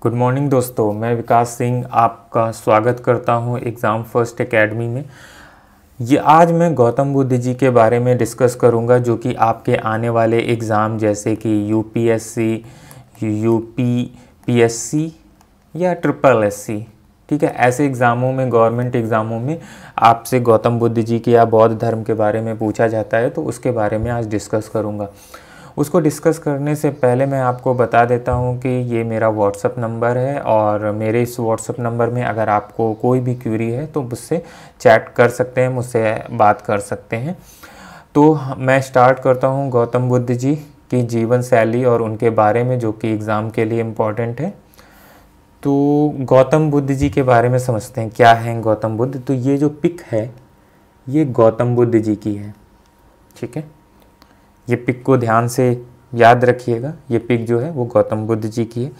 Good morning दोस्तों, मैं विकास सिंह आपका स्वागत करता हूं एग्ज़ाम फर्स्ट एकेडमी में। ये आज मैं गौतम बुद्ध जी के बारे में डिस्कस करूंगा, जो कि आपके आने वाले एग्ज़ाम जैसे कि यूपीएससी, यूपीपीएससी या ट्रिपल एससी, ठीक है, ऐसे एग्ज़ामों में, गवर्नमेंट एग्ज़ामों में आपसे गौतम बुद्ध जी के या बौद्ध धर्म के बारे में पूछा जाता है, तो उसके बारे में आज डिस्कस करूँगा। उसको डिस्कस करने से पहले मैं आपको बता देता हूँ कि ये मेरा व्हाट्सअप नंबर है और मेरे इस व्हाट्सअप नंबर में अगर आपको कोई भी क्वेरी है तो मुझसे चैट कर सकते हैं, मुझसे बात कर सकते हैं। तो मैं स्टार्ट करता हूँ गौतम बुद्ध जी की जीवन शैली और उनके बारे में, जो कि एग्ज़ाम के लिए इम्पोर्टेंट है। तो गौतम बुद्ध जी के बारे में समझते हैं, क्या हैं गौतम बुद्ध। तो ये जो पिक है ये गौतम बुद्ध जी की है, ठीक है। ये पिक को ध्यान से याद रखिएगा, ये पिक जो है वो गौतम बुद्ध जी की है।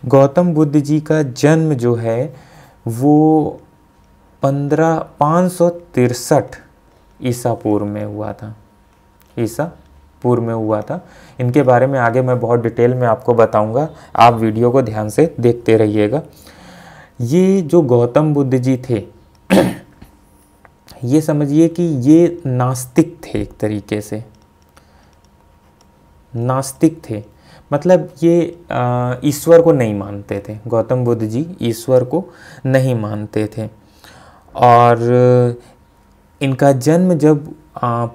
गौतम बुद्ध जी का जन्म जो है वो 563 ईसा पूर्व में हुआ था, ईसा पूर्व में हुआ था। इनके बारे में आगे मैं बहुत डिटेल में आपको बताऊंगा, आप वीडियो को ध्यान से देखते रहिएगा। ये जो गौतम बुद्ध जी थे ये समझिए कि ये नास्तिक थे, एक तरीके से नास्तिक थे। मतलब ये ईश्वर को नहीं मानते थे। गौतम बुद्ध जी ईश्वर को नहीं मानते थे। और इनका जन्म जब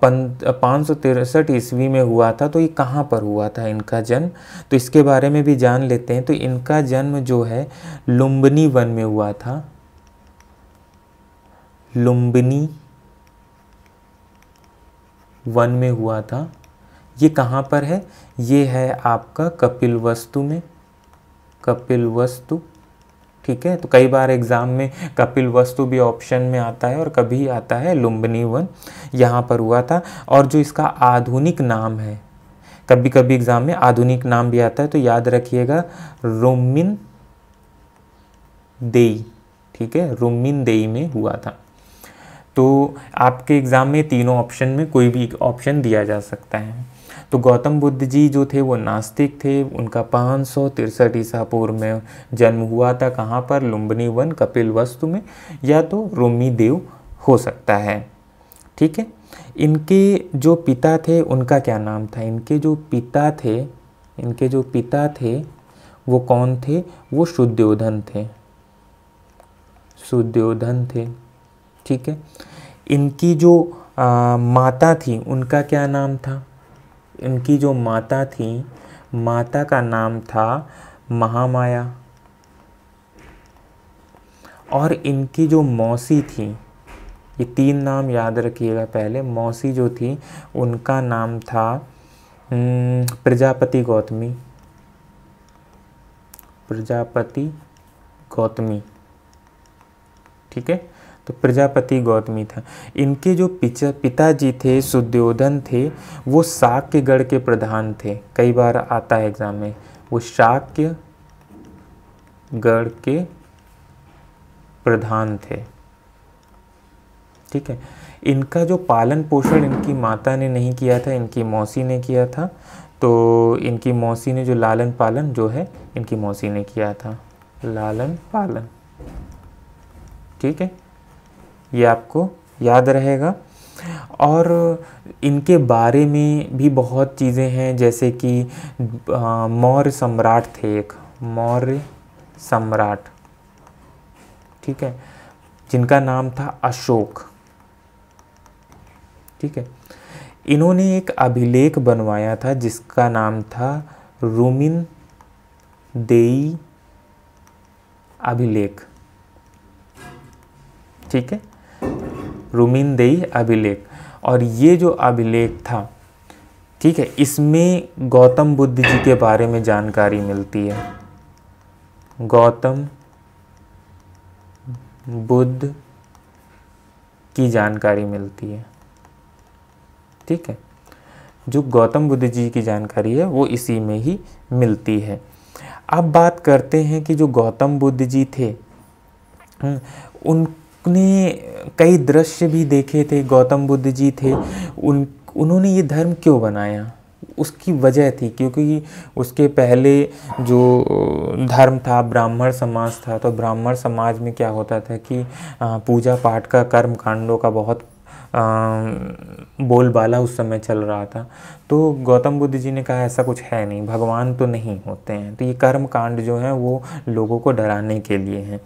563 ईस्वी में हुआ था, तो ये कहाँ पर हुआ था इनका जन्म, तो इसके बारे में भी जान लेते हैं। तो इनका जन्म जो है लुम्बिनी वन में हुआ था। लुम्बिनी वन में हुआ था। ये कहाँ पर है? ये है आपका कपिलवस्तु में, कपिलवस्तु, ठीक है। तो कई बार एग्ज़ाम में कपिलवस्तु भी ऑप्शन में आता है और कभी आता है लुम्बिनी वन, यहाँ पर हुआ था। और जो इसका आधुनिक नाम है, कभी कभी एग्ज़ाम में आधुनिक नाम भी आता है, तो याद रखिएगा रुम्मिन देई, ठीक है, रुम्मिन देई में हुआ था। तो आपके एग्ज़ाम में तीनों ऑप्शन में कोई भी ऑप्शन दिया जा सकता है। तो गौतम बुद्ध जी जो थे वो नास्तिक थे। उनका 563 ईसा पूर्व में जन्म हुआ था। कहाँ पर? लुम्बिनी वन, कपिलवस्तु में, या तो रोमी देव हो सकता है, ठीक है। इनके जो पिता थे उनका क्या नाम था? इनके जो पिता थे वो कौन थे? वो शुद्धोधन थे, शुद्धोधन थे, ठीक है। इनकी जो माता थी उनका क्या नाम था? इनकी जो माता थी, माता का नाम था महामाया। और इनकी जो मौसी थी, ये तीन नाम याद रखिएगा पहले। मौसी जो थी उनका नाम था प्रजापति गौतमी, प्रजापति गौतमी, ठीक है। तो प्रजापति गौतमी था। इनके जो पिताजी थे, शुद्धोधन थे, वो शाक्यगढ़ के प्रधान थे। कई बार आता है एग्जाम में, वो शाक्यगढ़ के प्रधान थे, ठीक है। इनका जो पालन पोषण इनकी माता ने नहीं किया था, इनकी मौसी ने किया था। तो इनकी मौसी ने जो लालन पालन जो है इनकी मौसी ने किया था, लालन पालन, ठीक है, ये आपको याद रहेगा। और इनके बारे में भी बहुत चीज़ें हैं, जैसे कि मौर्य सम्राट थे, एक मौर्य सम्राट, ठीक है, जिनका नाम था अशोक, ठीक है। इन्होंने एक अभिलेख बनवाया था जिसका नाम था रुम्मिन देई अभिलेख, ठीक है, रुम्मिन देई अभिलेख। और ये जो अभिलेख था, ठीक है, इसमें गौतम बुद्ध जी के बारे में जानकारी मिलती है। गौतम बुद्ध की जानकारी मिलती है, ठीक है। जो गौतम बुद्ध जी की जानकारी है वो इसी में ही मिलती है। अब बात करते हैं कि जो गौतम बुद्ध जी थे उन्होंने कई दृश्य भी देखे थे। गौतम बुद्ध जी थे, उन्होंने ये धर्म क्यों बनाया? उसकी वजह थी, क्योंकि उसके पहले जो धर्म था ब्राह्मण समाज था, तो ब्राह्मण समाज में क्या होता था कि पूजा पाठ का, कर्म कांडों का बहुत बोलबाला उस समय चल रहा था। तो गौतम बुद्ध जी ने कहा ऐसा कुछ है नहीं, भगवान तो नहीं होते हैं, तो ये कर्म कांड जो हैं वो लोगों को डराने के लिए हैं।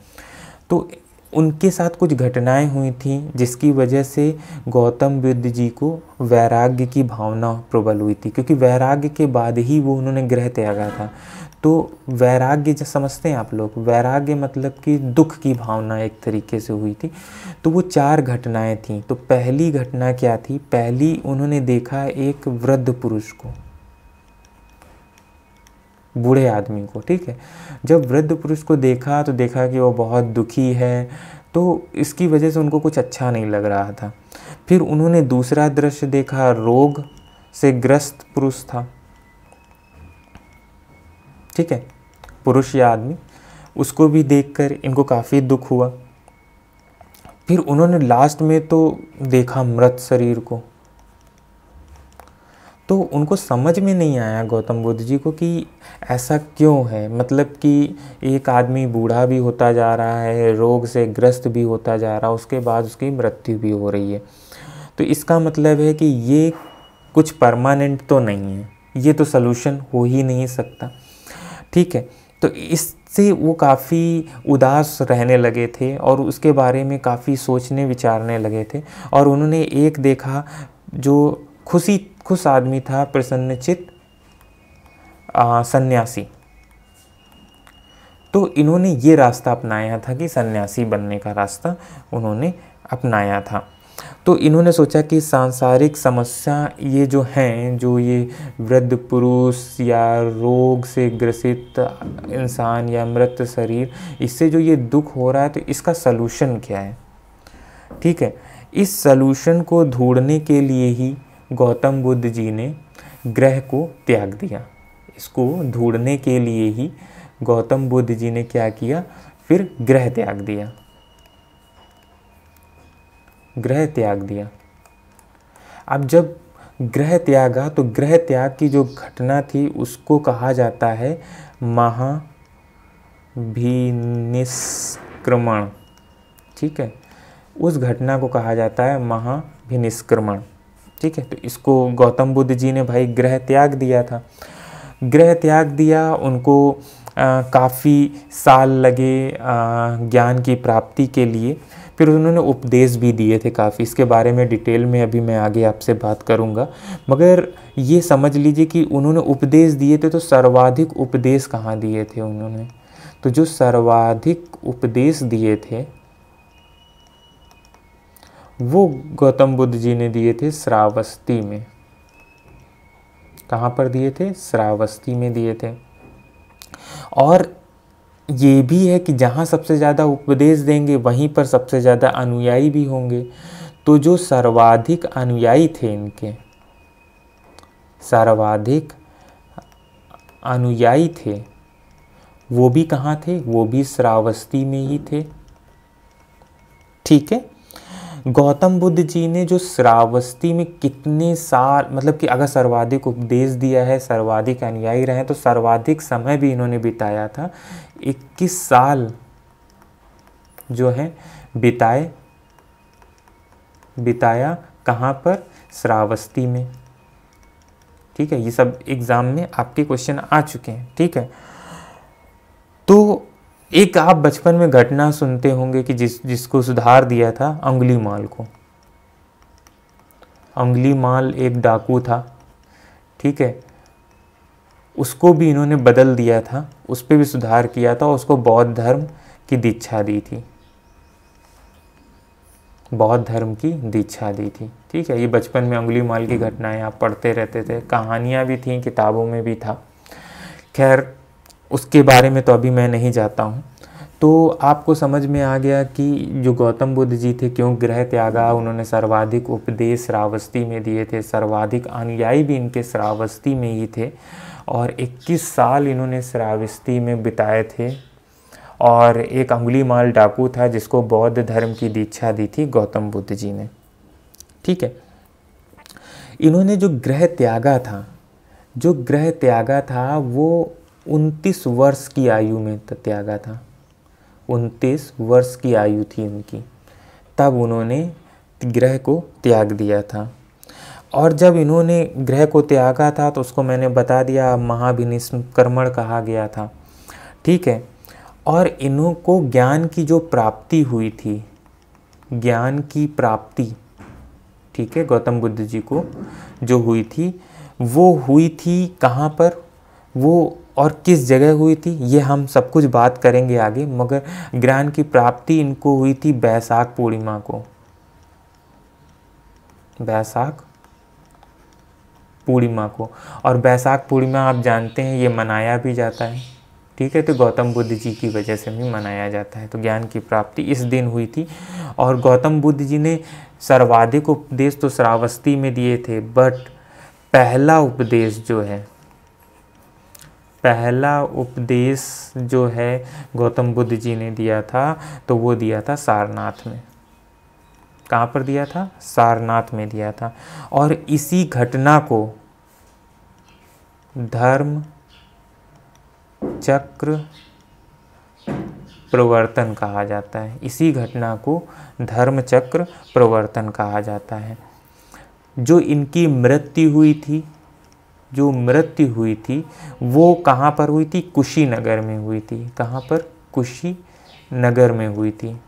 तो उनके साथ कुछ घटनाएं हुई थी जिसकी वजह से गौतम बुद्ध जी को वैराग्य की भावना प्रबल हुई थी, क्योंकि वैराग्य के बाद ही वो उन्होंने गृह त्यागा था। तो वैराग्य जो समझते हैं आप लोग, वैराग्य मतलब कि दुख की भावना एक तरीके से हुई थी। तो वो 4 घटनाएं थी। तो पहली घटना क्या थी, पहली उन्होंने देखा एक वृद्ध पुरुष को, बूढ़े आदमी को, ठीक है। जब वृद्ध पुरुष को देखा तो देखा कि वो बहुत दुखी है, तो इसकी वजह से उनको कुछ अच्छा नहीं लग रहा था। फिर उन्होंने दूसरा दृश्य देखा, रोग से ग्रस्त पुरुष था, ठीक है, पुरुष या आदमी, उसको भी देखकर इनको काफ़ी दुख हुआ। फिर उन्होंने लास्ट में तो देखा मृत शरीर को। तो उनको समझ में नहीं आया गौतम बुद्ध जी को कि ऐसा क्यों है, मतलब कि एक आदमी बूढ़ा भी होता जा रहा है, रोग से ग्रस्त भी होता जा रहा है, उसके बाद उसकी मृत्यु भी हो रही है। तो इसका मतलब है कि ये कुछ परमानेंट तो नहीं है, ये तो सलूशन हो ही नहीं सकता, ठीक है। तो इससे वो काफ़ी उदास रहने लगे थे और उसके बारे में काफ़ी सोचने विचारने लगे थे। और उन्होंने एक देखा जो खुश आदमी था, प्रसन्नचित सन्यासी। तो इन्होंने ये रास्ता अपनाया था कि सन्यासी बनने का रास्ता उन्होंने अपनाया था। तो इन्होंने सोचा कि सांसारिक समस्या ये जो हैं, जो ये वृद्ध पुरुष या रोग से ग्रसित इंसान या मृत शरीर, इससे जो ये दुख हो रहा है, तो इसका सलूशन क्या है, ठीक है। इस सलूशन को ढूंढने के लिए ही गौतम बुद्ध जी ने ग्रह को त्याग दिया। इसको ढूंढने के लिए ही गौतम बुद्ध जी ने क्या किया, फिर ग्रह त्याग दिया, ग्रह त्याग दिया। अब जब ग्रह त्यागा तो ग्रह त्याग की जो घटना थी उसको कहा जाता है महाभिनिष्क्रमण, ठीक है। उस घटना को कहा जाता है महाभिनिष्क्रमण, ठीक है। तो इसको गौतम बुद्ध जी ने भाई ग्रह त्याग दिया था। ग्रह त्याग दिया, उनको काफ़ी साल लगे ज्ञान की प्राप्ति के लिए। फिर उन्होंने उपदेश भी दिए थे काफ़ी, इसके बारे में डिटेल में अभी मैं आगे आपसे बात करूँगा। मगर ये समझ लीजिए कि उन्होंने उपदेश दिए थे, तो सर्वाधिक उपदेश कहाँ दिए थे उन्होंने, तो जो सर्वाधिक उपदेश दिए थे वो गौतम बुद्ध जी ने दिए थे श्रावस्ती में। कहाँ पर दिए थे, श्रावस्ती में दिए थे। और ये भी है कि जहाँ सबसे ज़्यादा उपदेश देंगे वहीं पर सबसे ज़्यादा अनुयायी भी होंगे। तो जो सर्वाधिक अनुयायी थे इनके, सर्वाधिक अनुयायी थे, वो भी कहाँ थे, वो भी श्रावस्ती में ही थे, ठीक है। गौतम बुद्ध जी ने जो श्रावस्ती में कितने साल, मतलब कि अगर सर्वाधिक उपदेश दिया है, सर्वाधिक अनुयायी रहे, तो सर्वाधिक समय भी इन्होंने बिताया था। 21 साल जो है बिताया कहाँ पर, श्रावस्ती में, ठीक है। ये सब एग्जाम में आपके क्वेश्चन आ चुके हैं, ठीक है। तो एक आप बचपन में घटना सुनते होंगे कि जिसको सुधार दिया था अंगुलीमाल को। अंगुलीमाल एक डाकू था, ठीक है, उसको भी इन्होंने बदल दिया था, उस पर भी सुधार किया था, उसको बौद्ध धर्म की दीक्षा दी थी, बौद्ध धर्म की दीक्षा दी थी, ठीक है। ये बचपन में अंगुलीमाल की घटनाएं आप पढ़ते रहते थे, कहानियाँ भी थी, किताबों में भी था। खैर उसके बारे में तो अभी मैं नहीं जाता हूँ। तो आपको समझ में आ गया कि जो गौतम बुद्ध जी थे क्यों ग्रह त्यागा, उन्होंने सर्वाधिक उपदेश श्रावस्ती में दिए थे, सर्वाधिक अनुयायी भी इनके श्रावस्ती में ही थे, और 21 साल इन्होंने श्रावस्ती में बिताए थे। और एक अंगुलीमाल डाकू था जिसको बौद्ध धर्म की दीक्षा दी थी गौतम बुद्ध जी ने, ठीक है। इन्होंने जो ग्रह त्यागा था, जो ग्रह त्यागा था वो 29 वर्ष की आयु में त्यागा था। 29 वर्ष की आयु थी उनकी, तब उन्होंने ग्रह को त्याग दिया था। और जब इन्होंने ग्रह को त्यागा था तो उसको मैंने बता दिया महाभिनिष्क्रमण कहा गया था, ठीक है। और इन्हों को ज्ञान की जो प्राप्ति हुई थी, ज्ञान की प्राप्ति, ठीक है, गौतम बुद्ध जी को जो हुई थी वो हुई थी कहाँ पर, वो और किस जगह हुई थी, ये हम सब कुछ बात करेंगे आगे। मगर ज्ञान की प्राप्ति इनको हुई थी बैसाख पूर्णिमा को, बैसाख पूर्णिमा को। और बैसाख पूर्णिमा आप जानते हैं ये मनाया भी जाता है, ठीक है, तो गौतम बुद्ध जी की वजह से भी मनाया जाता है। तो ज्ञान की प्राप्ति इस दिन हुई थी। और गौतम बुद्ध जी ने सर्वाधिक उपदेश तो श्रावस्ती में दिए थे, बट पहला उपदेश जो है, पहला उपदेश जो है गौतम बुद्ध जी ने दिया था तो वो दिया था सारनाथ में। कहाँ पर दिया था? सारनाथ में दिया था। और इसी घटना को धर्म चक्र प्रवर्तन कहा जाता है। इसी घटना को धर्म चक्र प्रवर्तन कहा जाता है। जो इनकी मृत्यु हुई थी, जो मृत्यु हुई थी वो कहाँ पर हुई थी? कुशीनगर में हुई थी। कहाँ पर? कुशीनगर में हुई थी,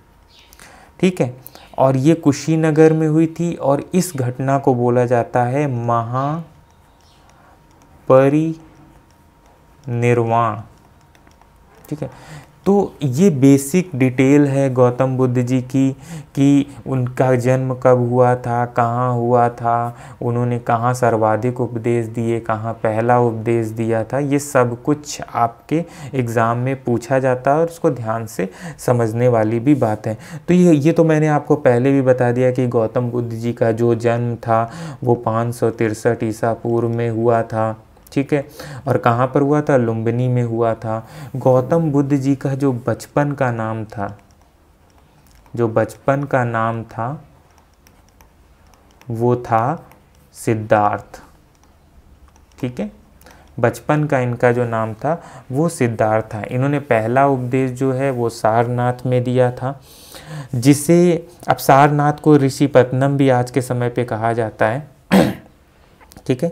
ठीक है। और ये कुशीनगर में हुई थी और इस घटना को बोला जाता है महापरिनिर्वाण, ठीक है। तो ये बेसिक डिटेल है गौतम बुद्ध जी की कि उनका जन्म कब हुआ था, कहाँ हुआ था, उन्होंने कहाँ सर्वाधिक उपदेश दिए, कहाँ पहला उपदेश दिया था। ये सब कुछ आपके एग्ज़ाम में पूछा जाता है और उसको ध्यान से समझने वाली भी बात है। तो ये तो मैंने आपको पहले भी बता दिया कि गौतम बुद्ध जी का जो जन्म था वो 563 ईसा पूर्व में हुआ था, ठीक है। और कहाँ पर हुआ था? लुम्बिनी में हुआ था। गौतम बुद्ध जी का जो बचपन का नाम था, जो बचपन का नाम था वो था सिद्धार्थ, ठीक है। बचपन का इनका जो नाम था वो सिद्धार्थ था। इन्होंने पहला उपदेश जो है वो सारनाथ में दिया था, जिसे अब सारनाथ को ऋषिपत्तनम भी आज के समय पे कहा जाता है, ठीक है।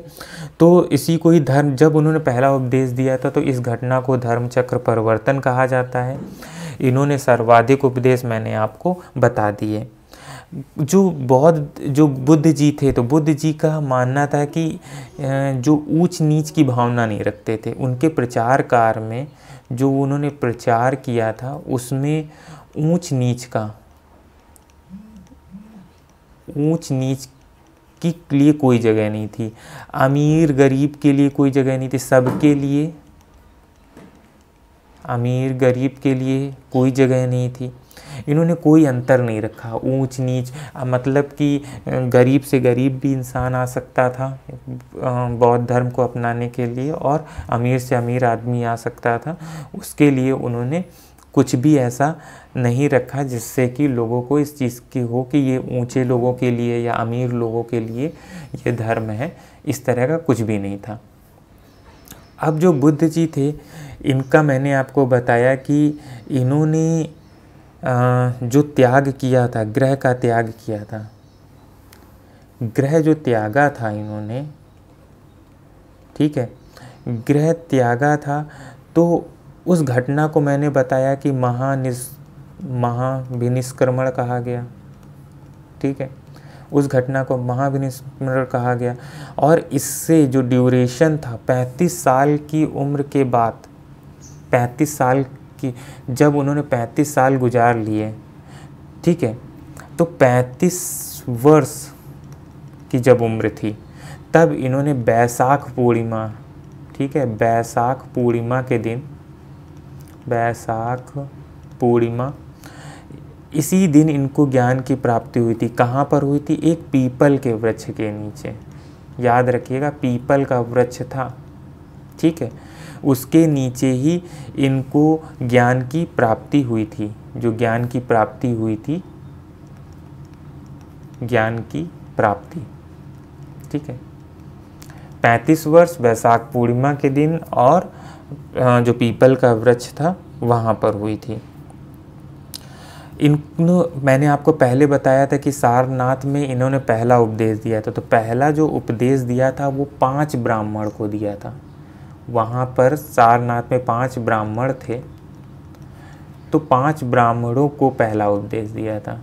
तो इसी को ही धर्म, जब उन्होंने पहला उपदेश दिया था तो इस घटना को धर्म चक्र परिवर्तन कहा जाता है। इन्होंने सर्वाधिक उपदेश मैंने आपको बता दिए। जो बुद्ध जी थे, तो बुद्ध जी का मानना था कि जो ऊंच नीच की भावना नहीं रखते थे। उनके प्रचार कार्य में जो उन्होंने प्रचार किया था उसमें ऊंच नीच के लिए कोई जगह नहीं थी, अमीर गरीब के लिए कोई जगह नहीं थी, सबके लिए, अमीर गरीब के लिए कोई जगह नहीं थी। इन्होंने कोई अंतर नहीं रखा ऊंच नीच, मतलब कि गरीब से गरीब भी इंसान आ सकता था बौद्ध धर्म को अपनाने के लिए, और अमीर से अमीर आदमी आ सकता था। उसके लिए उन्होंने कुछ भी ऐसा नहीं रखा जिससे कि लोगों को इस चीज़ की हो कि ये ऊंचे लोगों के लिए या अमीर लोगों के लिए ये धर्म है। इस तरह का कुछ भी नहीं था। अब जो बुद्ध जी थे, इनका मैंने आपको बताया कि इन्होंने जो त्याग किया था, ग्रह का त्याग किया था, ग्रह जो त्यागा था इन्होंने, ठीक है, ग्रह त्यागा था। तो उस घटना को मैंने बताया कि महाभिनिष्क्रमण कहा गया, ठीक है। उस घटना को महाभिनिष्क्रमण कहा गया। और इससे जो ड्यूरेशन था 35 साल की उम्र के बाद, 35 साल की, जब उन्होंने 35 साल गुजार लिए, ठीक है, तो 35 वर्ष की जब उम्र थी तब इन्होंने बैसाख पूर्णिमा, ठीक है, बैसाख पूर्णिमा के दिन, बैसाख पूर्णिमा, इसी दिन इनको ज्ञान की प्राप्ति हुई थी। कहाँ पर हुई थी? एक पीपल के वृक्ष के नीचे, याद रखिएगा पीपल का वृक्ष था, ठीक है, उसके नीचे ही इनको ज्ञान की प्राप्ति हुई थी। जो ज्ञान की प्राप्ति हुई थी, ज्ञान की प्राप्ति, ठीक है। 35 वर्ष वैशाख पूर्णिमा के दिन, और जो पीपल का वृक्ष था वहाँ पर हुई थी। मैंने आपको पहले बताया था कि सारनाथ में इन्होंने पहला उपदेश दिया था। तो पहला जो उपदेश दिया था वो 5 ब्राह्मण को दिया था। वहाँ पर सारनाथ में 5 ब्राह्मण थे, तो 5 ब्राह्मणों को पहला उपदेश दिया था,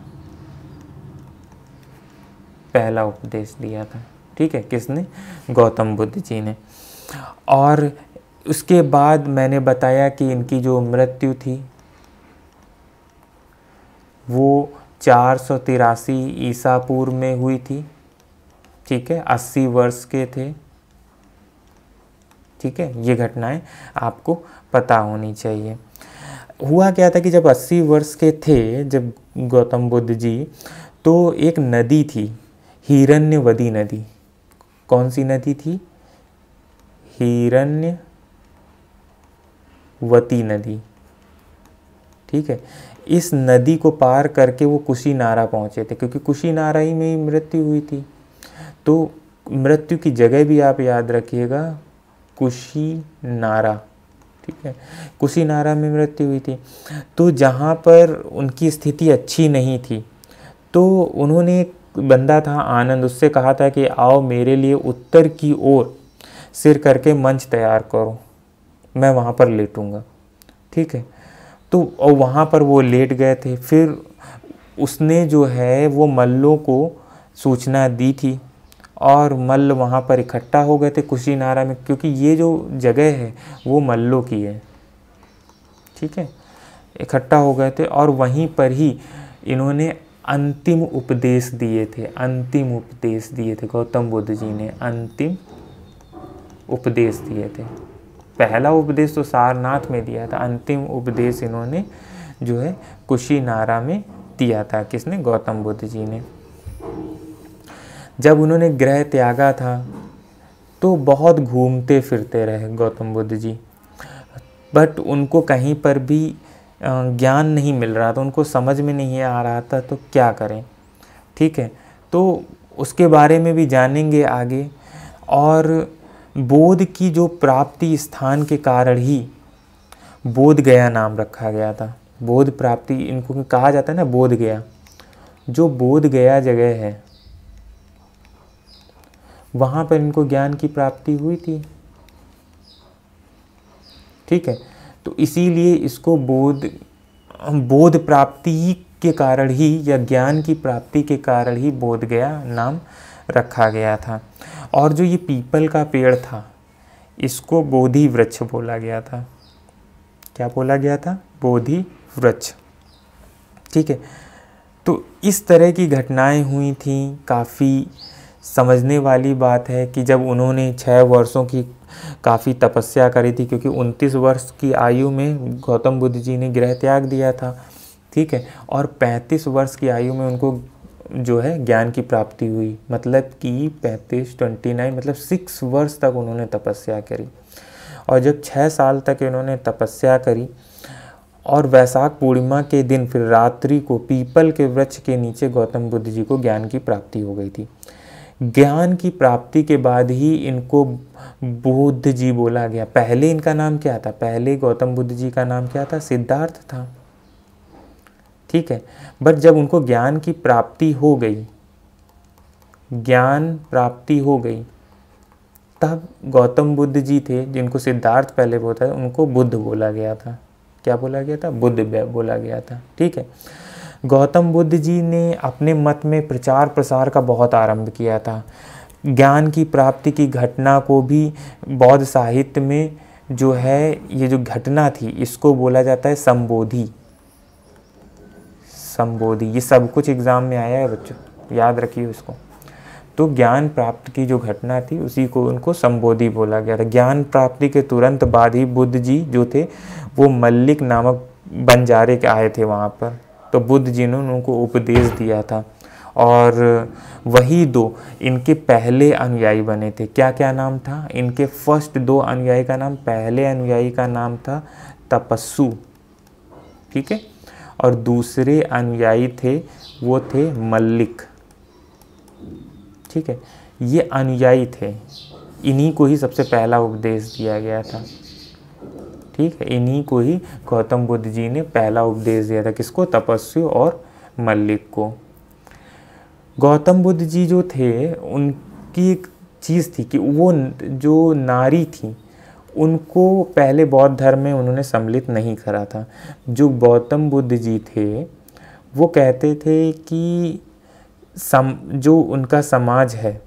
पहला उपदेश दिया था। ठीक है, किसने? गौतम बुद्ध जी ने। और उसके बाद मैंने बताया कि इनकी जो मृत्यु थी वो 483 ईसा पूर्व में हुई थी। ठीक है, 80 वर्ष के थे। ठीक है, ये घटनाएं आपको पता होनी चाहिए। हुआ क्या था कि जब 80 वर्ष के थे जब गौतम बुद्ध जी, तो एक नदी थी, हिरण्यवती नदी। कौन सी नदी थी? हिरण्यवती नदी। ठीक है, इस नदी को पार करके वो कुशीनारा पहुंचे थे, क्योंकि कुशीनारा ही में ही मृत्यु हुई थी। तो मृत्यु की जगह भी आप याद रखिएगा, कुशीनारा। ठीक है, कुशीनारा में मृत्यु हुई थी। तो जहाँ पर उनकी स्थिति अच्छी नहीं थी, तो उन्होंने, एक बंदा था आनंद, उससे कहा था कि आओ मेरे लिए उत्तर की ओर सिर करके मंच तैयार करो, मैं वहाँ पर लेटूंगा। ठीक है, तो और वहाँ पर वो लेट गए थे। फिर उसने जो है वो मल्लों को सूचना दी थी, और मल्ल वहाँ पर इकट्ठा हो गए थे कुशीनारा में, क्योंकि ये जो जगह है वो मल्लों की है। ठीक है, इकट्ठा हो गए थे, और वहीं पर ही इन्होंने अंतिम उपदेश दिए थे। अंतिम उपदेश दिए थे गौतम बुद्ध जी ने, अंतिम उपदेश दिए थे। पहला उपदेश तो सारनाथ में दिया था, अंतिम उपदेश इन्होंने जो है कुशीनारा में दिया था। किसने? गौतम बुद्ध जी ने। जब उन्होंने गृह त्यागा था तो बहुत घूमते फिरते रहे गौतम बुद्ध जी, बट उनको कहीं पर भी ज्ञान नहीं मिल रहा था, उनको समझ में नहीं आ रहा था तो क्या करें। ठीक है, तो उसके बारे में भी जानेंगे आगे। और बोध की जो प्राप्ति स्थान के कारण ही बोध गया नाम रखा गया था। बोध प्राप्ति इनको कहा जाता है ना, बोध गया। जो बोध गया जगह है वहाँ पर इनको ज्ञान की प्राप्ति हुई थी। ठीक है, तो इसीलिए इसको बोध प्राप्ति के कारण ही, या ज्ञान की प्राप्ति के कारण ही बोध गया नाम रखा गया था। और जो ये पीपल का पेड़ था इसको बोधि वृक्ष बोला गया था। क्या बोला गया था? बोधि वृक्ष। ठीक है, तो इस तरह की घटनाएं हुई थी। काफ़ी समझने वाली बात है कि जब उन्होंने 6 वर्षों की काफ़ी तपस्या करी थी, क्योंकि 29 वर्ष की आयु में गौतम बुद्ध जी ने गृह त्याग दिया था। ठीक है, और 35 वर्ष की आयु में उनको जो है ज्ञान की प्राप्ति हुई। मतलब कि 29 मतलब 6 वर्ष तक उन्होंने तपस्या करी। और जब 6 साल तक इन्होंने तपस्या करी, और वैशाख पूर्णिमा के दिन फिर रात्रि को पीपल के वृक्ष के नीचे गौतम बुद्ध जी को ज्ञान की प्राप्ति हो गई थी। ज्ञान की प्राप्ति के बाद ही इनको बुद्ध जी बोला गया। पहले इनका नाम क्या था? पहले गौतम बुद्ध जी का नाम क्या था? सिद्धार्थ था। ठीक है, बट जब उनको ज्ञान की प्राप्ति हो गई, ज्ञान प्राप्ति हो गई, तब गौतम बुद्ध जी थे जिनको सिद्धार्थ पहले बोलता था, उनको बुद्ध बोला गया था। क्या बोला गया था? बुद्ध बोला गया था। ठीक है, गौतम बुद्ध जी ने अपने मत में प्रचार प्रसार का बहुत आरंभ किया था। ज्ञान की प्राप्ति की घटना को भी बौद्ध साहित्य में जो है, ये जो घटना थी इसको बोला जाता है संबोधि। संबोधि, ये सब कुछ एग्जाम में आया है बच्चों, याद रखिए उसको। तो ज्ञान प्राप्ति की जो घटना थी उसी को उनको संबोधि बोला गया था। ज्ञान प्राप्ति के तुरंत बाद ही बुद्ध जी जो थे वो मल्लिक नामक बंजारे के आए थे वहाँ पर। तो बुद्ध जी ने उनको उपदेश दिया था, और वही 2 इनके पहले अनुयायी बने थे। क्या क्या नाम था इनके? फर्स्ट 2 अनुयायी का नाम, पहले अनुयायी का नाम था तपस्सु। ठीक है, और दूसरे अनुयायी थे वो थे मल्लिक। ठीक है, ये अनुयायी थे, इन्हीं को ही सबसे पहला उपदेश दिया गया था। ठीक है, इन्हीं को ही गौतम बुद्ध जी ने पहला उपदेश दिया था। किसको? तपस्वी और मल्लिक को। गौतम बुद्ध जी जो थे, उनकी एक चीज़ थी कि वो जो नारी थी उनको पहले बौद्ध धर्म में उन्होंने सम्मिलित नहीं करा था। जो गौतम बुद्ध जी थे वो कहते थे कि जो उनका समाज है,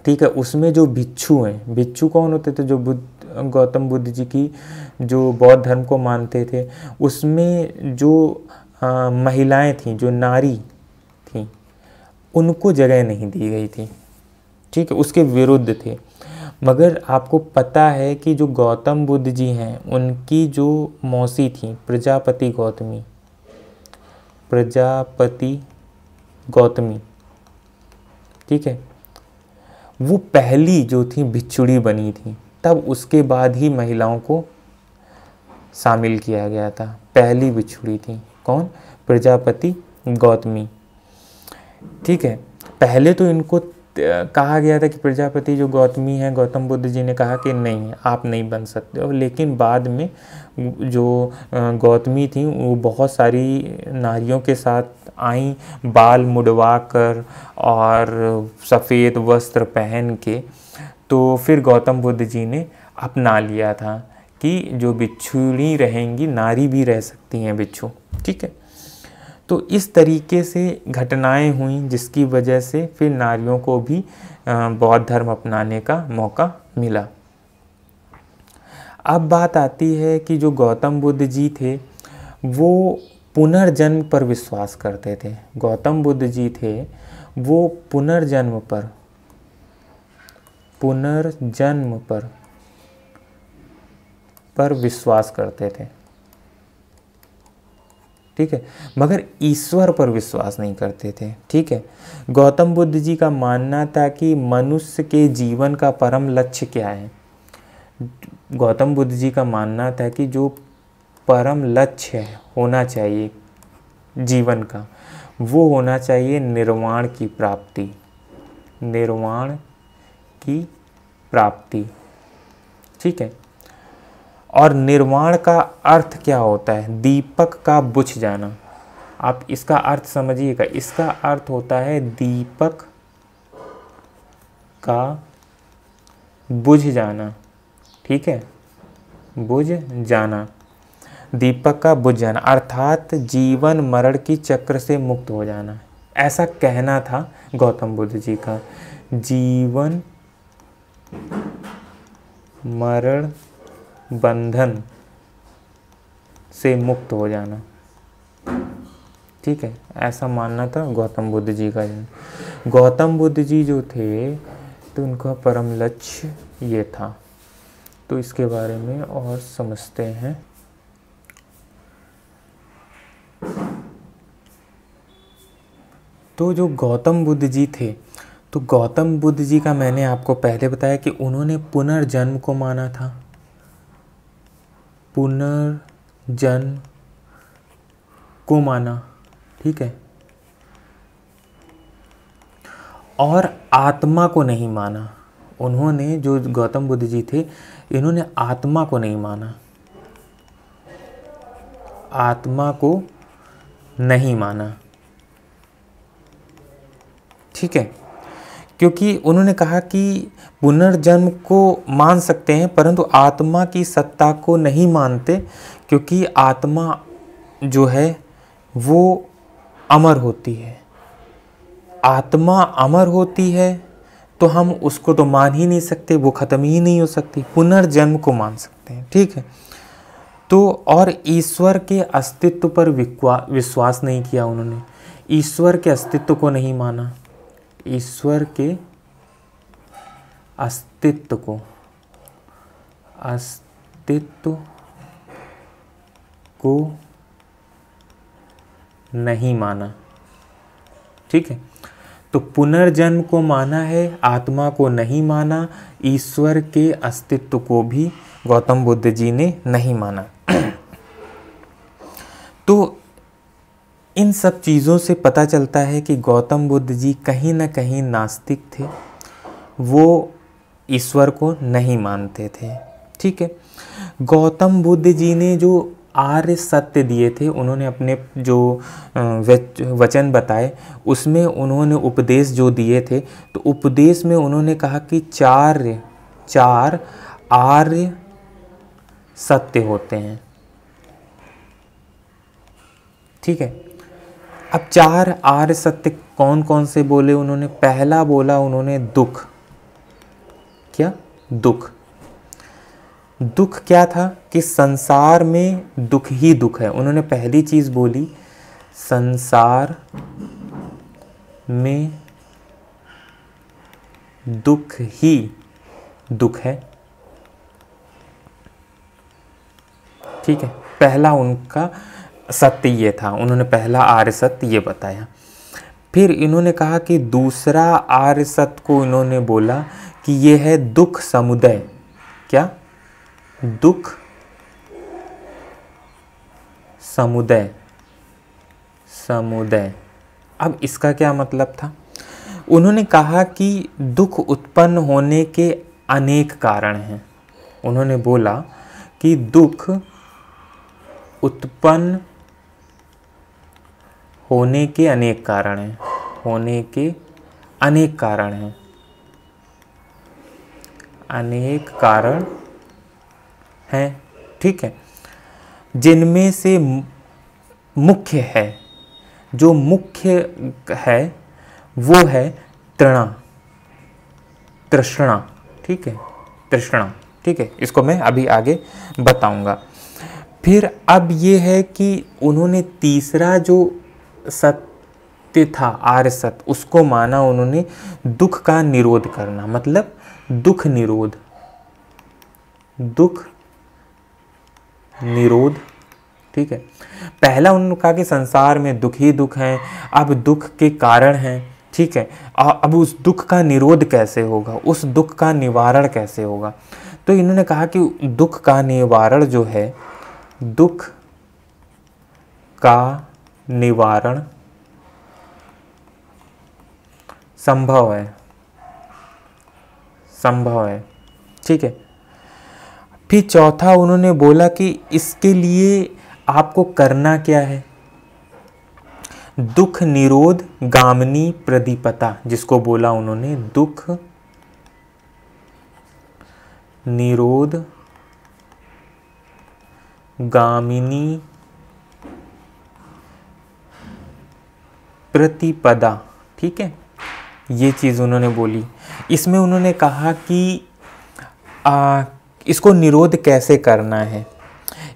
ठीक है, उसमें जो भिक्षु हैं, भिक्षु कौन होते थे? जो गौतम बुद्ध जी की जो बौद्ध धर्म को मानते थे, उसमें जो महिलाएं थीं, जो नारी थीं, उनको जगह नहीं दी गई थी। ठीक है, उसके विरुद्ध थे। मगर आपको पता है कि जो गौतम बुद्ध जी हैं, उनकी जो मौसी थी प्रजापति गौतमी, ठीक है, वो पहली जो थी भिक्षुणी बनी थी। तब उसके बाद ही महिलाओं को शामिल किया गया था। पहली भिक्षुणी थी कौन? प्रजापति गौतमी। ठीक है, पहले तो इनको कहा गया था कि प्रजापति जो गौतमी है, गौतम बुद्ध जी ने कहा कि नहीं, आप नहीं बन सकते हो। लेकिन बाद में जो गौतमी थी वो बहुत सारी नारियों के साथ आई, बाल मुड़वा कर और सफ़ेद वस्त्र पहन के। तो फिर गौतम बुद्ध जी ने अपना लिया था कि जो भिक्षुणी रहेंगी, नारी भी रह सकती हैं भिक्षु। ठीक है, तो इस तरीके से घटनाएं हुई जिसकी वजह से फिर नारियों को भी बौद्ध धर्म अपनाने का मौका मिला। अब बात आती है कि जो गौतम बुद्ध जी थे वो पुनर्जन्म पर विश्वास करते थे। गौतम बुद्ध जी थे वो पुनर्जन्म पर विश्वास करते थे। ठीक है, मगर ईश्वर पर विश्वास नहीं करते थे। ठीक है, गौतम बुद्ध जी का मानना था कि मनुष्य के जीवन का परम लक्ष्य क्या है। गौतम बुद्ध जी का मानना था कि जो परम लक्ष्य होना चाहिए जीवन का, वो होना चाहिए निर्वाण की प्राप्ति। ठीक है, और निर्वाण का अर्थ क्या होता है? दीपक का बुझ जाना। आप इसका अर्थ समझिएगा, इसका अर्थ होता है दीपक का बुझ जाना। ठीक है, बुझ जाना, दीपक का बुझ जाना, अर्थात जीवन मरण की चक्र से मुक्त हो जाना। ऐसा कहना था गौतम बुद्ध जी का, जीवन मरण बंधन से मुक्त हो जाना। ठीक है, ऐसा मानना था गौतम बुद्ध जी का। गौतम बुद्ध जी जो थे तो उनका परम लक्ष्य ये था। तो इसके बारे में और समझते हैं। तो जो गौतम बुद्ध जी थे, तो गौतम बुद्ध जी का मैंने आपको पहले बताया कि उन्होंने पुनर्जन्म को माना था। पुनर्जन्म को माना। ठीक है, और आत्मा को नहीं माना। उन्होंने, जो गौतम बुद्ध जी थे, इन्होंने आत्मा को नहीं माना, आत्मा को नहीं माना। ठीक है, क्योंकि उन्होंने कहा कि पुनर्जन्म को मान सकते हैं परंतु आत्मा की सत्ता को नहीं मानते, क्योंकि आत्मा जो है वो अमर होती है। आत्मा अमर होती है तो हम उसको तो मान ही नहीं सकते, वो ख़त्म ही नहीं हो सकती। पुनर्जन्म को मान सकते हैं। ठीक है, तो और ईश्वर के अस्तित्व पर विश्वास नहीं किया उन्होंने, ईश्वर के अस्तित्व को नहीं माना, ईश्वर के अस्तित्व को नहीं माना। ठीक है, तो पुनर्जन्म को माना है, आत्मा को नहीं माना, ईश्वर के अस्तित्व को भी गौतम बुद्ध जी ने नहीं माना। तो इन सब चीज़ों से पता चलता है कि गौतम बुद्ध जी कहीं ना कहीं नास्तिक थे। वो ईश्वर को नहीं मानते थे। ठीक है, गौतम बुद्ध जी ने जो आर्य सत्य दिए थे, उन्होंने अपने जो वचन बताए उसमें उन्होंने उपदेश जो दिए थे, तो उपदेश में उन्होंने कहा कि चार आर्य सत्य होते हैं। ठीक है, अब चार आर्य सत्य कौन कौन से बोले उन्होंने? पहला बोला उन्होंने दुख। क्या? दुख। दुख क्या था कि संसार में दुख ही दुख है। उन्होंने पहली चीज बोली, संसार में दुख ही दुख है। ठीक है, पहला उनका सत्य ये था, उन्होंने पहला आर्य सत्य ये बताया। फिर इन्होंने कहा कि दूसरा आर्य सत्य को इन्होंने बोला कि ये है दुख समुदय। क्या? दुख समुदय। समुदय। अब इसका क्या मतलब था? उन्होंने कहा कि दुख उत्पन्न होने के अनेक कारण हैं। उन्होंने बोला कि दुख उत्पन्न होने के अनेक कारण हैं। होने के अनेक कारण हैं। अनेक कारण हैं। ठीक है, जिनमें से मुख्य है, जो मुख्य है वो है तृष्णा। ठीक है, तृष्णा। ठीक है, इसको मैं अभी आगे बताऊंगा। फिर अब ये है कि उन्होंने तीसरा जो सत्य था, आर्य सत्य, उसको माना उन्होंने दुख का निरोध करना, मतलब दुख निरोध। दुख निरोध। ठीक है, पहला उन्होंने कहा कि संसार में दुख ही दुख है, अब दुख के कारण हैं। ठीक है, अब उस दुख का निरोध कैसे होगा, उस दुख का निवारण कैसे होगा? तो इन्होंने कहा कि दुख का निवारण जो है, दुख का निवारण संभव है। संभव है। ठीक है, फिर चौथा उन्होंने बोला कि इसके लिए आपको करना क्या है? दुख निरोध गामिनी प्रदीपता, जिसको बोला उन्होंने दुख निरोध गामिनी प्रतिपदा। ठीक है, ये चीज़ उन्होंने बोली। इसमें उन्होंने कहा कि इसको निरोध कैसे करना है।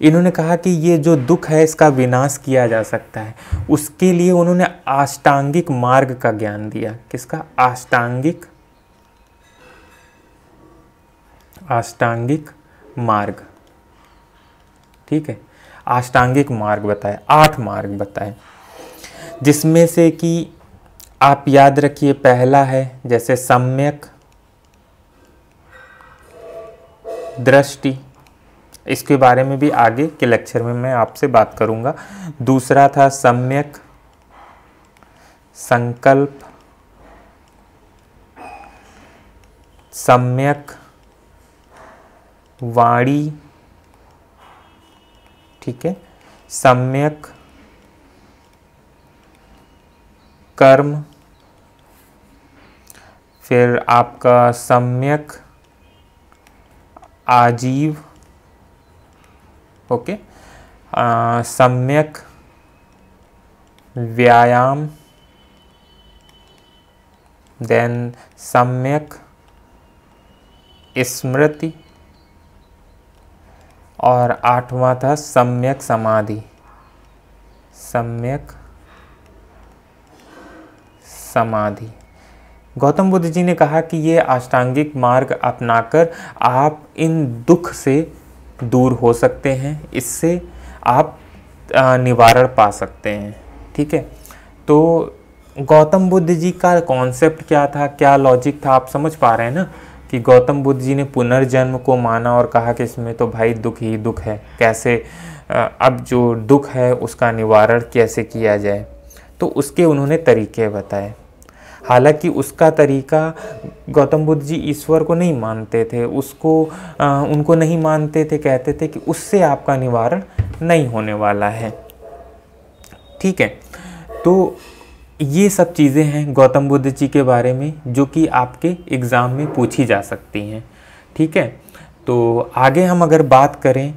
इन्होंने कहा कि ये जो दुख है इसका विनाश किया जा सकता है, उसके लिए उन्होंने अष्टांगिक मार्ग का ज्ञान दिया। किसका? अष्टांगिक मार्ग। ठीक है, अष्टांगिक मार्ग बताए, 8 मार्ग बताए, जिसमें से कि आप याद रखिए, पहला है जैसे सम्यक दृष्टि, इसके बारे में भी आगे के लेक्चर में मैं आपसे बात करूंगा। दूसरा था सम्यक संकल्प, सम्यक वाणी। ठीक है, सम्यक कर्म, फिर आपका सम्यक आजीव। ओके, सम्यक व्यायाम, देन सम्यक स्मृति, और 8वां था सम्यक समाधि। सम्यक समाधि। गौतम बुद्ध जी ने कहा कि ये अष्टांगिक मार्ग अपनाकर आप इन दुख से दूर हो सकते हैं, इससे आप निवारण पा सकते हैं। ठीक है, तो गौतम बुद्ध जी का कॉन्सेप्ट क्या था, क्या लॉजिक था, आप समझ पा रहे हैं ना कि गौतम बुद्ध जी ने पुनर्जन्म को माना और कहा कि इसमें तो भाई दुख ही दुख है, कैसे अब जो दुख है उसका निवारण कैसे किया जाए, तो उसके उन्होंने तरीके बताए। हालांकि उसका तरीका, गौतम बुद्ध जी ईश्वर को नहीं मानते थे, उनको नहीं मानते थे, कहते थे कि उससे आपका निवारण नहीं होने वाला है। ठीक है, तो ये सब चीज़ें हैं गौतम बुद्ध जी के बारे में जो कि आपके एग्ज़ाम में पूछी जा सकती हैं। ठीक है, तो आगे हम अगर बात करें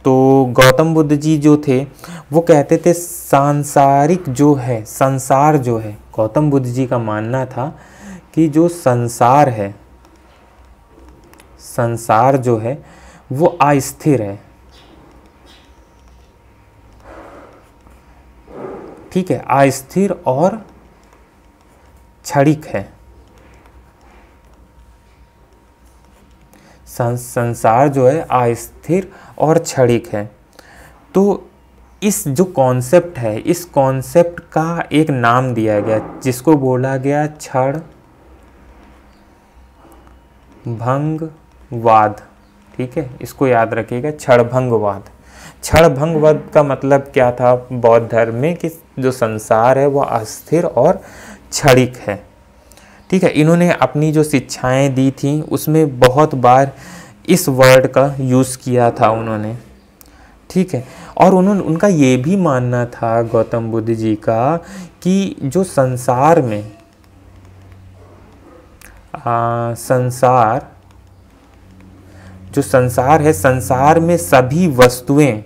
तो गौतम बुद्ध जी जो थे वो कहते थे सांसारिक जो है, संसार जो है, गौतम बुद्ध जी का मानना था कि जो संसार है, संसार जो है वो अस्थिर है। ठीक है, अस्थिर और क्षणिक है। संसार जो है अस्थिर और क्षणिक है। तो इस जो कॉन्सेप्ट है, इस कॉन्सेप्ट का एक नाम दिया गया जिसको बोला गया क्षण भंगवाद। ठीक है, इसको याद रखिएगा, क्षण भंगवाद। क्षण भंगवाद का मतलब क्या था बौद्ध धर्म में, कि जो संसार है वो अस्थिर और क्षणिक है। ठीक है, इन्होंने अपनी जो शिक्षाएं दी थी उसमें बहुत बार इस वर्ड का यूज़ किया था उन्होंने। ठीक है, और उनका ये भी मानना था गौतम बुद्ध जी का कि जो संसार में जो संसार है, संसार में सभी वस्तुएं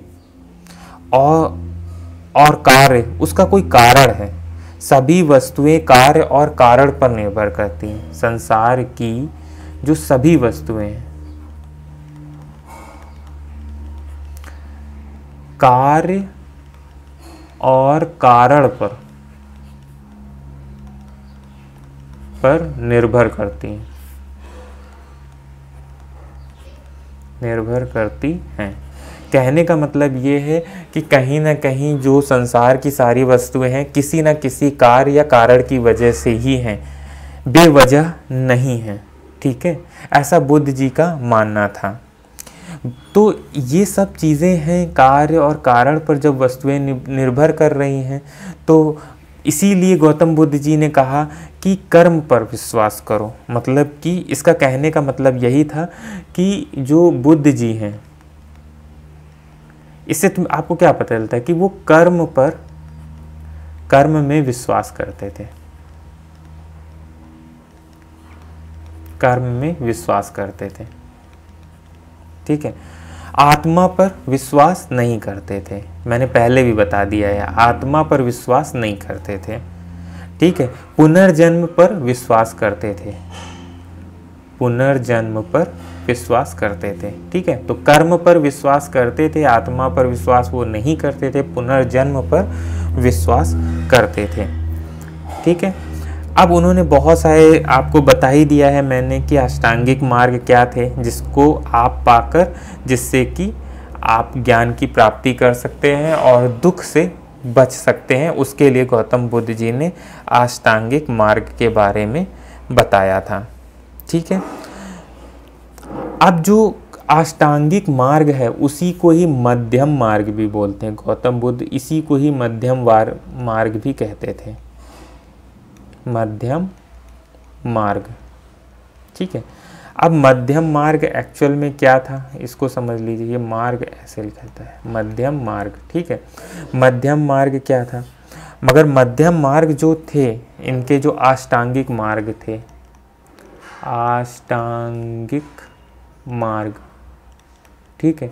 और कार्य उसका कोई कारण है। सभी वस्तुएं कार्य और कारण पर निर्भर करती हैं। संसार की जो सभी वस्तुएं हैं कार्य और कारण पर निर्भर करती हैं, निर्भर करती हैं। कहने का मतलब ये है कि कहीं ना कहीं जो संसार की सारी वस्तुएं हैं किसी न किसी कार्य या कारण की वजह से ही हैं, बेवजह नहीं हैं। ठीक है, ऐसा बुद्ध जी का मानना था। तो ये सब चीज़ें हैं, कार्य और कारण पर जब वस्तुएं निर्भर कर रही हैं, तो इसीलिए गौतम बुद्ध जी ने कहा कि कर्म पर विश्वास करो। मतलब कि इसका कहने का मतलब यही था कि जो बुद्ध जी हैं, इससे आपको क्या पता चलता है कि वो कर्म में विश्वास करते थे, कर्म में विश्वास करते थे। ठीक है, आत्मा पर विश्वास नहीं करते थे। मैंने पहले भी बता दिया है, आत्मा पर विश्वास नहीं करते थे। ठीक है, पुनर्जन्म पर विश्वास करते थे, पुनर्जन्म पर विश्वास करते थे। ठीक है, तो कर्म पर विश्वास करते थे, आत्मा पर विश्वास वो नहीं करते थे, पुनर्जन्म पर विश्वास करते थे। ठीक है, अब उन्होंने बहुत सारे आपको बता ही दिया है मैंने कि अष्टांगिक मार्ग क्या थे जिसको आप पाकर, जिससे कि आप ज्ञान की प्राप्ति कर सकते हैं और दुख से बच सकते हैं। उसके लिए गौतम बुद्ध जी ने अष्टांगिक मार्ग के बारे में बताया था। ठीक है, अब जो अष्टांगिक मार्ग है उसी को ही मध्यम मार्ग भी बोलते हैं। गौतम बुद्ध इसी को ही मध्यम मार्ग भी कहते थे, मध्यम मार्ग। ठीक है, अब मध्यम मार्ग एक्चुअल में क्या था इसको समझ लीजिए। ये मार्ग ऐसे लिखा जाता है, मध्यम मार्ग। ठीक है, मध्यम मार्ग क्या था, मगर मध्यम मार्ग जो थे इनके जो अष्टांगिक मार्ग थे, अष्टांगिक मार्ग, ठीक है,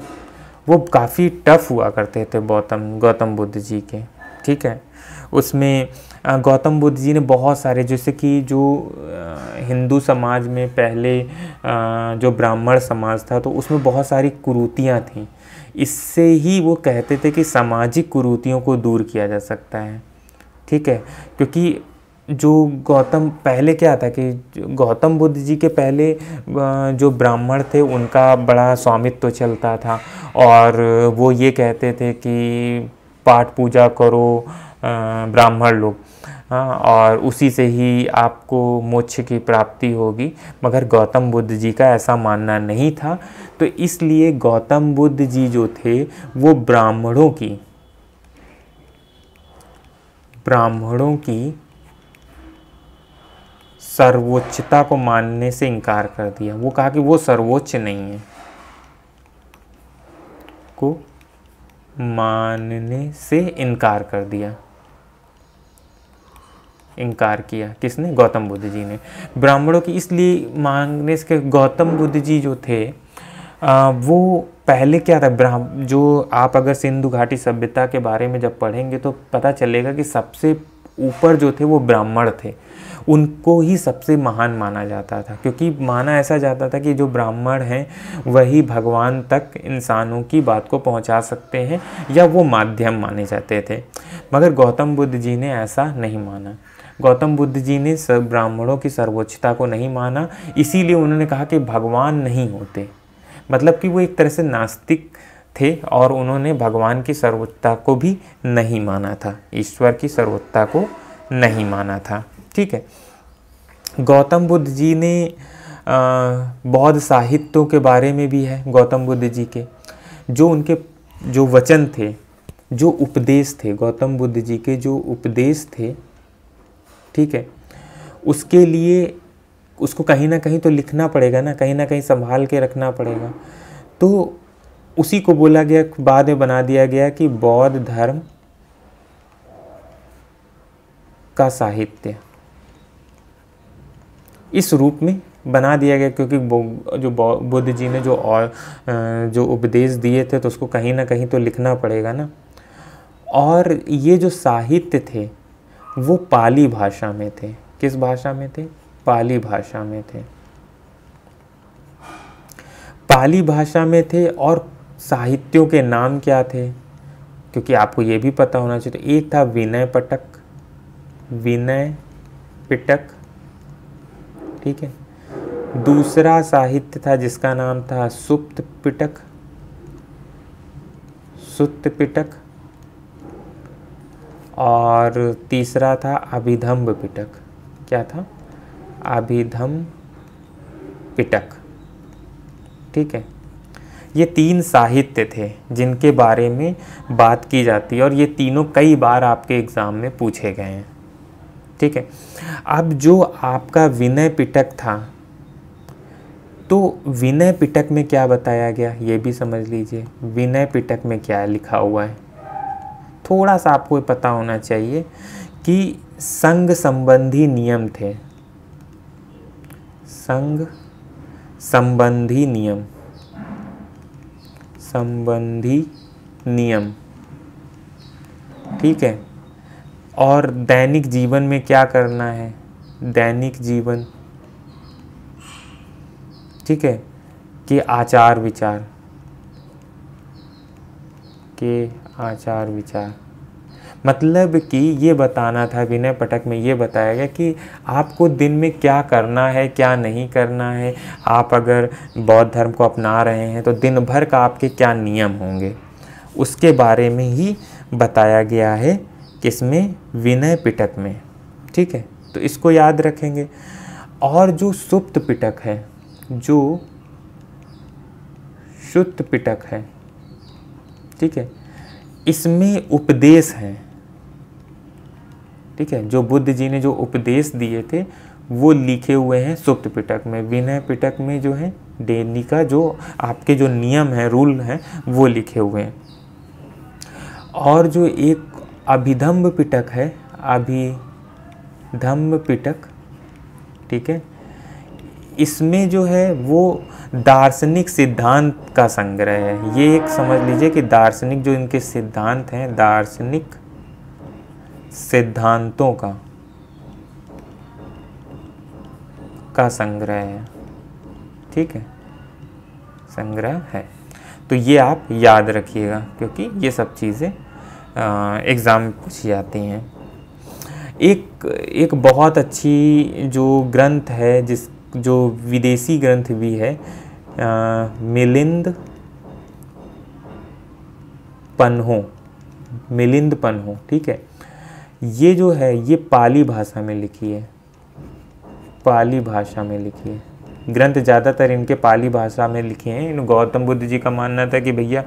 वो काफ़ी टफ हुआ करते थे गौतम बुद्ध जी के। ठीक है, उसमें गौतम बुद्ध जी ने बहुत सारे, जैसे कि जो हिंदू समाज में पहले जो ब्राह्मण समाज था तो उसमें बहुत सारी कुरीतियाँ थीं। इससे ही वो कहते थे कि सामाजिक कुरीतियों को दूर किया जा सकता है। ठीक है, क्योंकि जो पहले क्या था कि गौतम बुद्ध जी के पहले जो ब्राह्मण थे उनका बड़ा स्वामित्व चलता था और वो ये कहते थे कि पाठ पूजा करो ब्राह्मण लोग, और उसी से ही आपको मोक्ष की प्राप्ति होगी। मगर गौतम बुद्ध जी का ऐसा मानना नहीं था, तो इसलिए गौतम बुद्ध जी जो थे वो ब्राह्मणों की सर्वोच्चता को मानने से इनकार कर दिया। वो कहा कि वो सर्वोच्च नहीं है, को मानने से इनकार कर दिया, इनकार किया। किसने? गौतम बुद्ध जी ने। ब्राह्मणों की इसलिए मांगने से, गौतम बुद्ध जी जो थे वो पहले क्या था, जो आप अगर सिंधु घाटी सभ्यता के बारे में जब पढ़ेंगे तो पता चलेगा कि सबसे ऊपर जो थे वो ब्राह्मण थे। उनको ही सबसे महान माना जाता था, क्योंकि माना ऐसा जाता था कि जो ब्राह्मण हैं वही भगवान तक इंसानों की बात को पहुंचा सकते हैं, या वो माध्यम माने जाते थे। मगर गौतम बुद्ध जी ने ऐसा नहीं माना। गौतम बुद्ध जी ने सब ब्राह्मणों की सर्वोच्चता को नहीं माना, इसीलिए उन्होंने कहा कि भगवान नहीं होते। मतलब कि वो एक तरह से नास्तिक थे और उन्होंने भगवान की सर्वोच्चता को भी नहीं माना था, ईश्वर की सर्वोच्चता को नहीं माना था। ठीक है। गौतम बुद्ध जी ने बौद्ध साहित्यों के बारे में भी है, गौतम बुद्ध जी के जो उनके जो वचन थे, जो उपदेश थे, गौतम बुद्ध जी के जो उपदेश थे, ठीक है, उसके लिए उसको कहीं ना कहीं तो लिखना पड़ेगा ना कहीं संभाल के रखना पड़ेगा। तो उसी को बोला गया, बाद में बना दिया गया कि बौद्ध धर्म का साहित्य, इस रूप में बना दिया गया, क्योंकि जो बुद्ध जी ने जो उपदेश दिए थे तो उसको कहीं ना कहीं तो लिखना पड़ेगा ना। और ये जो साहित्य थे वो पाली भाषा में थे। किस भाषा में थे? पाली भाषा में थे। पाली भाषा में थे। और साहित्यों के नाम क्या थे? क्योंकि आपको ये भी पता होना चाहिए। तो एक था विनय पिटक, विनय पिटक, ठीक है। दूसरा साहित्य था जिसका नाम था सुप्त पिटक, सुत्त पिटक। और तीसरा था अभिधम्ब पिटक। क्या था? अभिधम्ब पिटक, ठीक है। ये 3 साहित्य थे जिनके बारे में बात की जाती है और ये तीनों कई बार आपके एग्ज़ाम में पूछे गए हैं, ठीक है। अब जो आपका विनय पिटक था, तो विनय पिटक में क्या बताया गया ये भी समझ लीजिए। विनय पिटक में क्या लिखा हुआ है, थोड़ा सा आपको पता होना चाहिए कि संघ संबंधी नियम थे, संघ संबंधी नियम, संबंधी नियम, ठीक है। और दैनिक जीवन में क्या करना है, दैनिक जीवन, ठीक है, के आचार विचार, के आचार विचार। मतलब कि ये बताना था, विनय पिटक में ये बताया गया कि आपको दिन में क्या करना है, क्या नहीं करना है। आप अगर बौद्ध धर्म को अपना रहे हैं तो दिन भर का आपके क्या नियम होंगे, उसके बारे में ही बताया गया है किसमें? विनय पिटक में, ठीक है। तो इसको याद रखेंगे। और जो सुप्त पिटक है, जो सुत्त पिटक है, ठीक है, इसमें उपदेश हैं, ठीक है। जो बुद्ध जी ने जो उपदेश दिए थे वो लिखे हुए हैं सुप्त पिटक में। विनय पिटक में जो है डेली का जो आपके जो नियम है, रूल हैं, वो लिखे हुए हैं। और जो एक अभिधम्ब पिटक है, अभिधम्ब पिटक, ठीक है, इसमें जो है वो दार्शनिक सिद्धांत का संग्रह है। ये एक समझ लीजिए कि दार्शनिक जो इनके सिद्धांत हैं, दार्शनिक सिद्धांतों का संग्रह है, ठीक है, संग्रह है। तो ये आप याद रखिएगा क्योंकि ये सब चीज़ें एग्ज़ाम में पूछी जाती हैं। एक बहुत अच्छी जो ग्रंथ है, जो विदेशी ग्रंथ भी है, मिलिंद पन्हो, ठीक है। ये जो है ये पाली भाषा में लिखी है, पाली भाषा में लिखी है, ग्रंथ ज़्यादातर इनके पाली भाषा में लिखे हैं। इन गौतम बुद्ध जी का मानना था कि भैया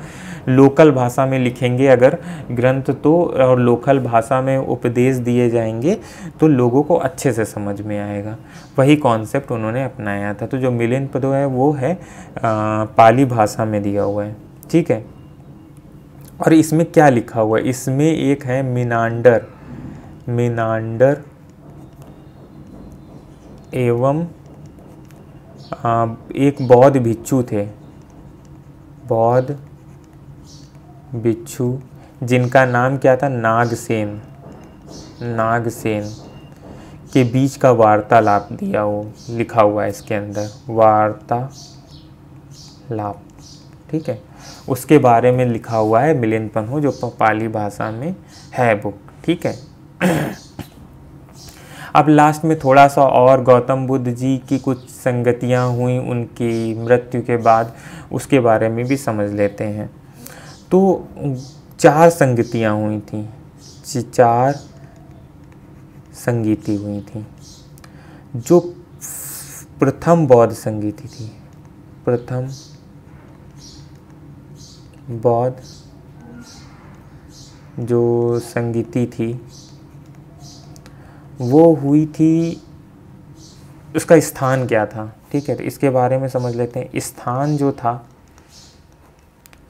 लोकल भाषा में लिखेंगे अगर ग्रंथ तो, और लोकल भाषा में उपदेश दिए जाएंगे तो लोगों को अच्छे से समझ में आएगा। वही कॉन्सेप्ट उन्होंने अपनाया था। तो जो मिलिंद पदो है वो है पाली भाषा में दिया हुआ है, ठीक है। और इसमें क्या लिखा हुआ है, इसमें एक है मिनांडर, मिनांडर एवं एक बौद्ध भिक्षु थे, बौद्ध भिक्षु जिनका नाम क्या था, नागसेन, नागसेन के बीच का वार्तालाप दिया हो, लिखा हुआ है इसके अंदर वार्तालाप, ठीक है। उसके बारे में लिखा हुआ है मिलिंद पन्हो, जो पाली भाषा में है बुक, ठीक है। अब लास्ट में थोड़ा सा और गौतम बुद्ध जी की कुछ संगतियां हुई उनकी मृत्यु के बाद, उसके बारे में भी समझ लेते हैं। तो 4 संगतियां हुई थी, 4 संगीति हुई थी। जो प्रथम बौद्ध संगीति थी, प्रथम बौद्ध जो संगीति थी वो हुई थी, उसका स्थान क्या था, ठीक है। तो इसके बारे में समझ लेते हैं। स्थान जो था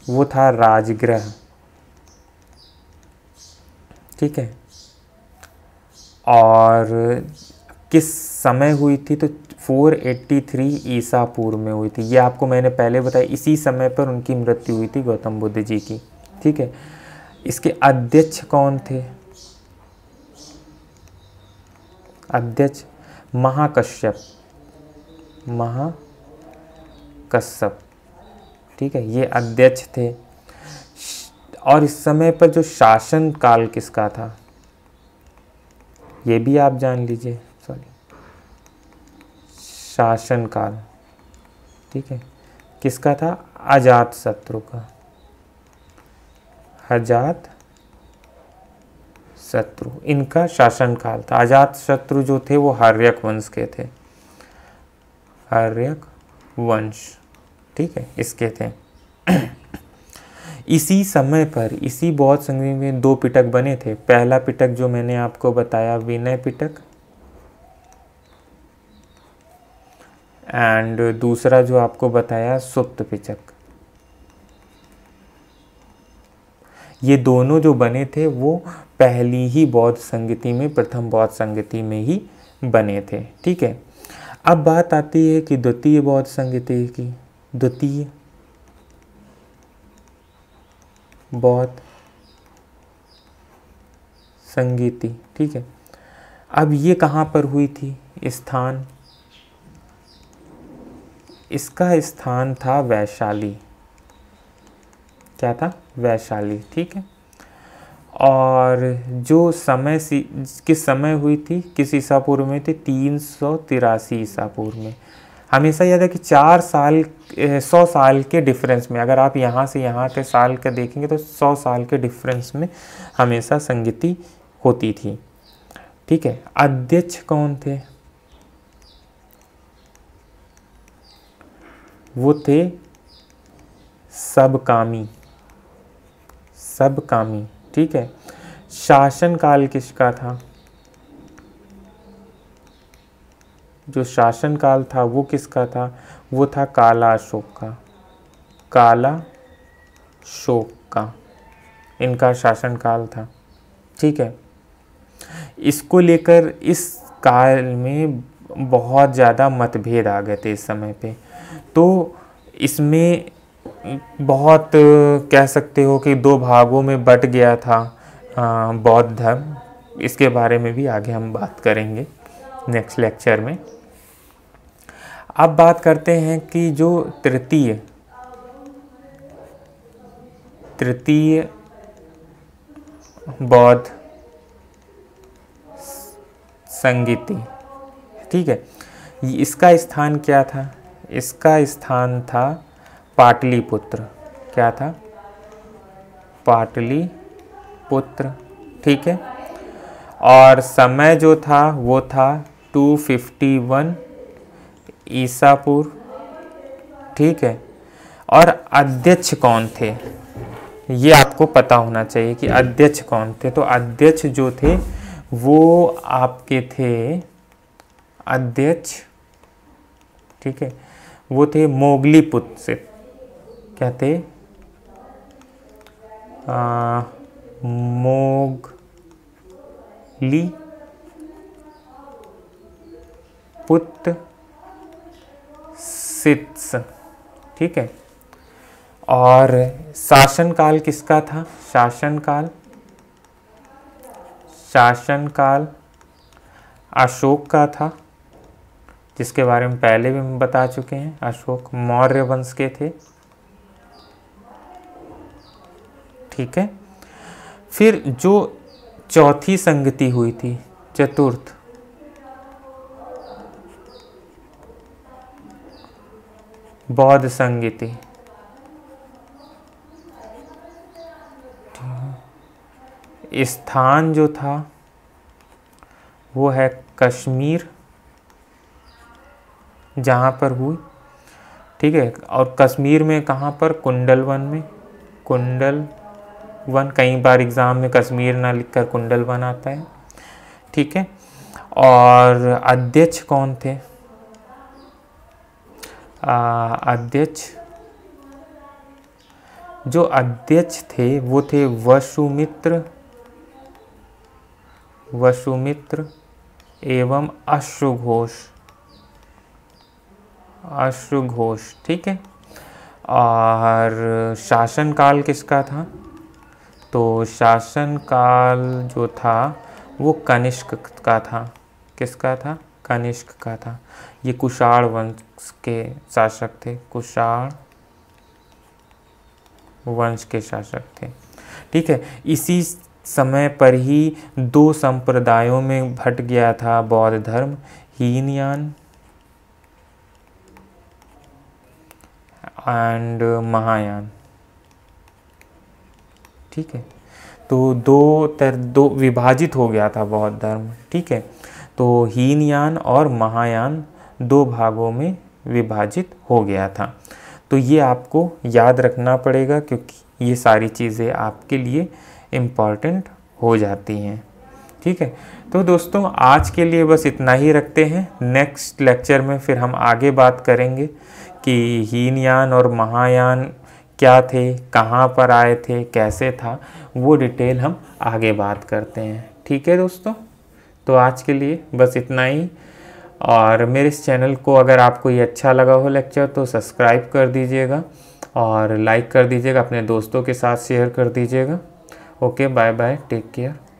वो था राजगृह, ठीक है। और किस समय हुई थी, तो 483 ईसा पूर्व में हुई थी। ये आपको मैंने पहले बताया, इसी समय पर उनकी मृत्यु हुई थी गौतम बुद्ध जी की, ठीक है। इसके अध्यक्ष कौन थे, अध्यक्ष महाकश्यप, महाकश्यप, ठीक है, ये अध्यक्ष थे। और इस समय पर जो शासन काल किसका था ये भी आप जान लीजिए, सॉरी, शासन काल, ठीक है, किसका था, अजात शत्रु का, अजात शत्रु, इनका शासन काल था। अजात शत्रु जो थे वो हर्यक वंश के थे, हर्यक वंश, ठीक है, इसके थे। इसी समय पर, इसी बौद्ध संधि में 2 पिटक बने थे। पहला पिटक जो मैंने आपको बताया विनय पिटक, एंड दूसरा जो आपको बताया सुप्त पिटक। ये दोनों जो बने थे वो पहली ही बौद्ध संगति में, प्रथम बौद्ध संगति में ही बने थे, ठीक है। अब बात आती है कि द्वितीय बौद्ध संगति की, द्वितीय बौद्ध संगति, ठीक है। अब ये कहाँ पर हुई थी, स्थान, इसका स्थान था वैशाली, क्या था, वैशाली, ठीक है। और जो समय किस समय हुई थी, किस ईसा पूर्व में थी, 383 ईसा पूर्व में। हमेशा याद है कि 4 साल 100 साल के डिफरेंस में, अगर आप यहाँ से यहाँ के साल का देखेंगे तो 100 साल के डिफरेंस में हमेशा संगति होती थी, ठीक है। अध्यक्ष कौन थे, वो थे सबकामी, सबकामी, ठीक है। शासन काल किसका था, जो शासन काल था वो किसका था, वो था काला अशोक का, काला शोक का इनका शासन काल था, ठीक है। इसको लेकर इस काल में बहुत ज़्यादा मतभेद आ गए थे इस समय पे। तो इसमें बहुत कह सकते हो कि 2 भागों में बट गया था बौद्ध धर्म। इसके बारे में भी आगे हम बात करेंगे नेक्स्ट लेक्चर में। अब बात करते हैं कि जो तृतीय बौद्ध संगीति, ठीक है, इसका स्थान क्या था, इसका स्थान था पाटलिपुत्र, क्या था, पाटलिपुत्र, ठीक है। और समय जो था वो था 251 ईसापुर, ठीक है। और अध्यक्ष कौन थे, ये आपको पता होना चाहिए कि अध्यक्ष कौन थे। तो अध्यक्ष जो थे वो आपके थे अध्यक्ष, ठीक है, वो थे मोगलीपुत्र से, क्या थे, मोगली पुत्र सित्स, ठीक है। और शासनकाल किसका था, शासनकाल अशोक का था, जिसके बारे में पहले भी हम बता चुके हैं। अशोक मौर्य वंश के थे, ठीक है। फिर जो चौथी संगति हुई थी, चतुर्थ, बौद्ध संगति, स्थान जो था वो है कश्मीर, जहाँ पर हुई, ठीक है। और कश्मीर में कहाँ पर, कुंडलवन में, कुंडलवन, कई बार एग्ज़ाम में कश्मीर ना लिखकर कुंडलवन आता है, ठीक है। और अध्यक्ष कौन थे, अध्यक्ष, जो अध्यक्ष थे वो थे वसुमित्र एवं अश्रुघोष, ठीक है। और शासनकाल किसका था, तो शासनकाल जो था वो कनिष्क का था, किसका था, कनिष्क का था। ये कुषाण वंश के शासक थे, कुषाण वंश के शासक थे, ठीक है। इसी समय पर ही दो संप्रदायों में बट गया था बौद्ध धर्म, हीनयान एंड महायान, ठीक है। तो दो विभाजित हो गया था बौद्ध धर्म, ठीक है। तो हीनयान और महायान दो भागों में विभाजित हो गया था। तो ये आपको याद रखना पड़ेगा, क्योंकि ये सारी चीज़ें आपके लिए इम्पॉर्टेंट हो जाती हैं, ठीक है। तो दोस्तों आज के लिए बस इतना ही रखते हैं। नेक्स्ट लेक्चर में फिर हम आगे बात करेंगे कि हीनयान और महायान क्या थे, कहाँ पर आए थे, कैसे था, वो डिटेल हम आगे बात करते हैं, ठीक है दोस्तों। तो आज के लिए बस इतना ही। और मेरे इस चैनल को अगर आपको ये अच्छा लगा हो लेक्चर तो सब्सक्राइब कर दीजिएगा और लाइक कर दीजिएगा, अपने दोस्तों के साथ शेयर कर दीजिएगा। Okay, bye bye, take care.